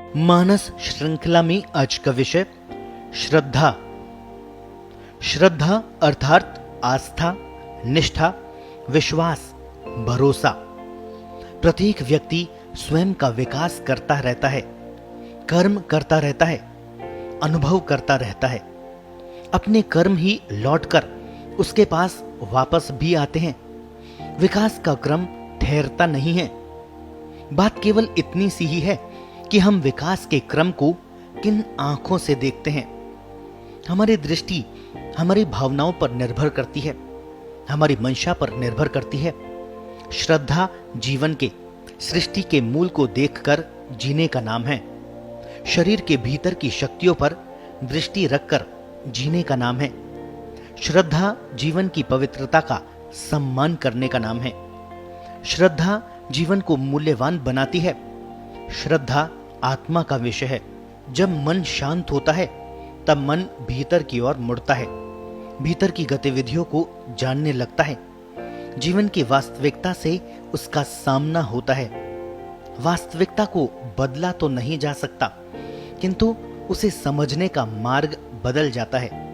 मानस श्रृंखला में आज का विषय श्रद्धा। श्रद्धा अर्थात आस्था, निष्ठा, विश्वास, भरोसा। प्रत्येक व्यक्ति स्वयं का विकास करता रहता है, कर्म करता रहता है, अनुभव करता रहता है। अपने कर्म ही लौटकर उसके पास वापस भी आते हैं। विकास का क्रम ठहरता नहीं है। बात केवल इतनी सी ही है कि हम विकास के क्रम को किन आंखों से देखते हैं। हमारी दृष्टि हमारी भावनाओं पर निर्भर करती है, हमारी मंशा पर निर्भर करती है। श्रद्धा जीवन के, सृष्टि के मूल को देखकर जीने का नाम है। शरीर के भीतर की शक्तियों पर दृष्टि रखकर जीने का नाम है। श्रद्धा जीवन की पवित्रता का सम्मान करने का नाम है। श्रद्धा जीवन को मूल्यवान बनाती है। श्रद्धा आत्मा का विषय है। जब मन शांत होता है तब मन भीतर की ओर मुड़ता है, भीतर की गतिविधियों को जानने लगता है। जीवन की वास्तविकता से उसका सामना होता है। वास्तविकता को बदला तो नहीं जा सकता, किंतु उसे समझने का मार्ग बदल जाता है।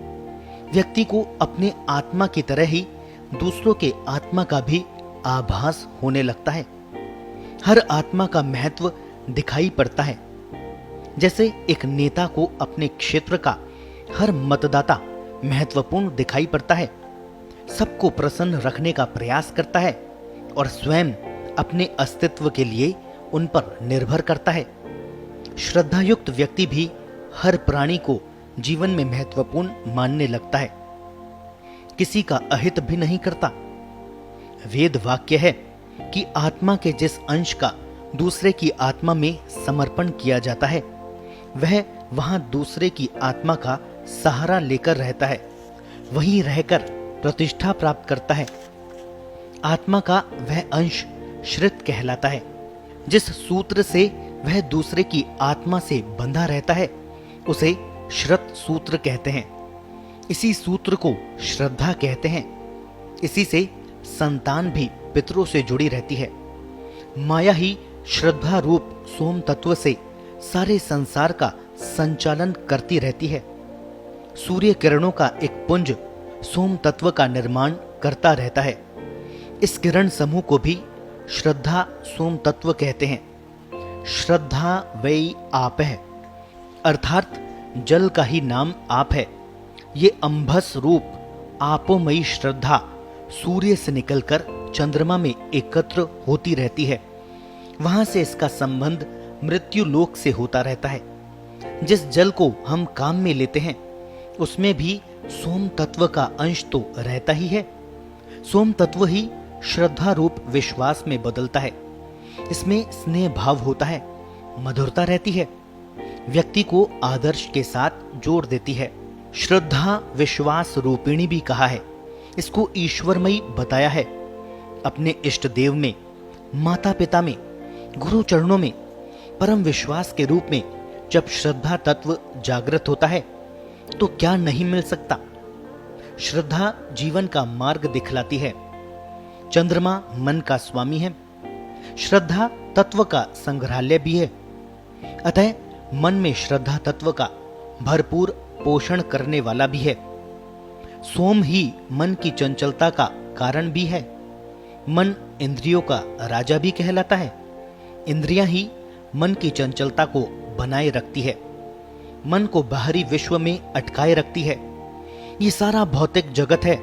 व्यक्ति को अपने आत्मा की तरह ही दूसरों के आत्मा का भी आभास होने लगता है। हर आत्मा का महत्व दिखाई पड़ता है। जैसे एक नेता को अपने क्षेत्र का हर मतदाता महत्वपूर्ण दिखाई पड़ता है, सबको प्रसन्न रखने का प्रयास करता है और स्वयं अपने अस्तित्व के लिए उन पर निर्भर करता है। श्रद्धायुक्त व्यक्ति भी हर प्राणी को जीवन में महत्वपूर्ण मानने लगता है, किसी का अहित भी नहीं करता। वेद वाक्य है कि आत्मा के जिस अंश का दूसरे की आत्मा में समर्पण किया जाता है, वह वहां दूसरे की आत्मा का सहारा लेकर रहता है, वहीं रहकर प्रतिष्ठा प्राप्त करता है। आत्मा का वह अंश श्रित कहलाता है। जिस सूत्र से वह दूसरे की आत्मा से बंधा रहता है उसे श्रुत सूत्र कहते हैं। इसी सूत्र को श्रद्धा कहते हैं। इसी से संतान भी पितरों से जुड़ी रहती है। माया ही श्रद्धा रूप सोम तत्व से सारे संसार का संचालन करती रहती है। सूर्य किरणों का एक पुंज सोम तत्व का निर्माण करता रहता है। इस किरण समूह को भी श्रद्धा सोम तत्व कहते हैं। श्रद्धा वही आप है, अर्थात जल का ही नाम आप है। ये अंभस रूप आपोमयी श्रद्धा सूर्य से निकलकर चंद्रमा में एकत्र होती रहती है। वहां से इसका संबंध मृत्यु लोक से होता रहता है। जिस जल को हम काम में लेते हैं उसमें भी सोम तत्व का अंश तो रहता ही है। सोम तत्व ही श्रद्धा रूप विश्वास में बदलता है। इसमें स्नेह भाव होता है, मधुरता रहती है, व्यक्ति को आदर्श के साथ जोड़ देती है। श्रद्धा विश्वास रूपिणी भी कहा है। इसको ईश्वरमयी बताया है। अपने इष्ट देव में, माता पिता में, गुरु चरणों में परम विश्वास के रूप में जब श्रद्धा तत्व जागृत होता है तो क्या नहीं मिल सकता। श्रद्धा जीवन का मार्ग दिखलाती है। चंद्रमा मन का स्वामी है। श्रद्धा तत्व का संग्रहालय भी है। अतः मन में श्रद्धा तत्व का भरपूर पोषण करने वाला भी है। सोम ही मन की चंचलता का कारण भी है। मन इंद्रियों का राजा भी कहलाता है। इंद्रियां ही मन की चंचलता को बनाए रखती है, मन को बाहरी विश्व में अटकाए रखती है। ये सारा भौतिक जगत है।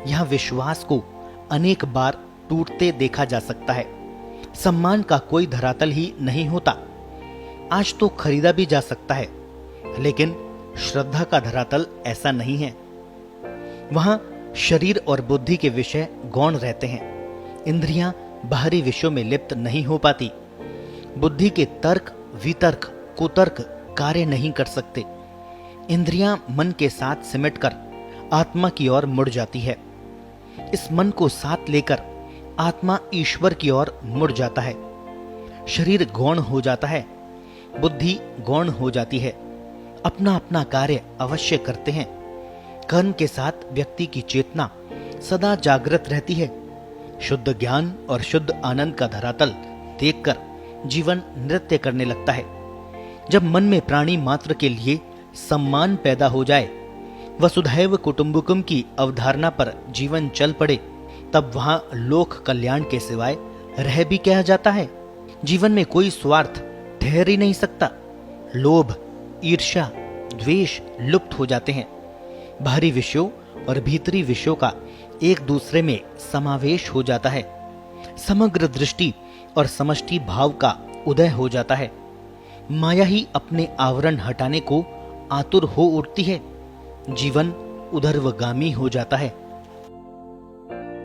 यहाँ विश्वास को अनेक बार टूटते देखा जा सकता है। सम्मान का कोई धरातल ही नहीं होता। आज तो खरीदा भी जा सकता है, लेकिन श्रद्धा का धरातल ऐसा नहीं है। वहां शरीर और बुद्धि के विषय गौण रहते हैं। इंद्रियां बाहरी विषयों में लिप्त नहीं हो पाती। बुद्धि के तर्क, वितर्क, कुतर्क कार्य नहीं कर सकते। इंद्रियां मन के साथ सिमटकर आत्मा की ओर मुड़ जाती है। इस मन को साथ लेकर आत्मा ईश्वर की ओर मुड़ जाता है। शरीर गौण हो जाता है, बुद्धि गौण हो जाती है। अपना अपना कार्य अवश्य करते हैं। कर्म के साथ व्यक्ति की चेतना सदा जागृत रहती है। शुद्ध ज्ञान और शुद्ध आनंद का धरातल देखकर जीवन नृत्य करने लगता है। जब मन में प्राणी मात्र के लिए सम्मान पैदा हो जाए, वसुधैव कुटुंबकम की अवधारणा पर जीवन चल पड़े, तब वहां लोक कल्याण के सिवाय रह भी क्या जाता है। जीवन में कोई स्वार्थ ठहर ही नहीं सकता। लोभ, ईर्ष्या, द्वेष लुप्त हो जाते हैं। बाहरी विषयों और भीतरी विषयों का एक दूसरे में समावेश हो जाता है। समग्र दृष्टि और समष्टि भाव का उदय हो जाता है। माया ही अपने आवरण हटाने को आतुर हो उठती है। जीवन उधर्वगामी हो जाता है।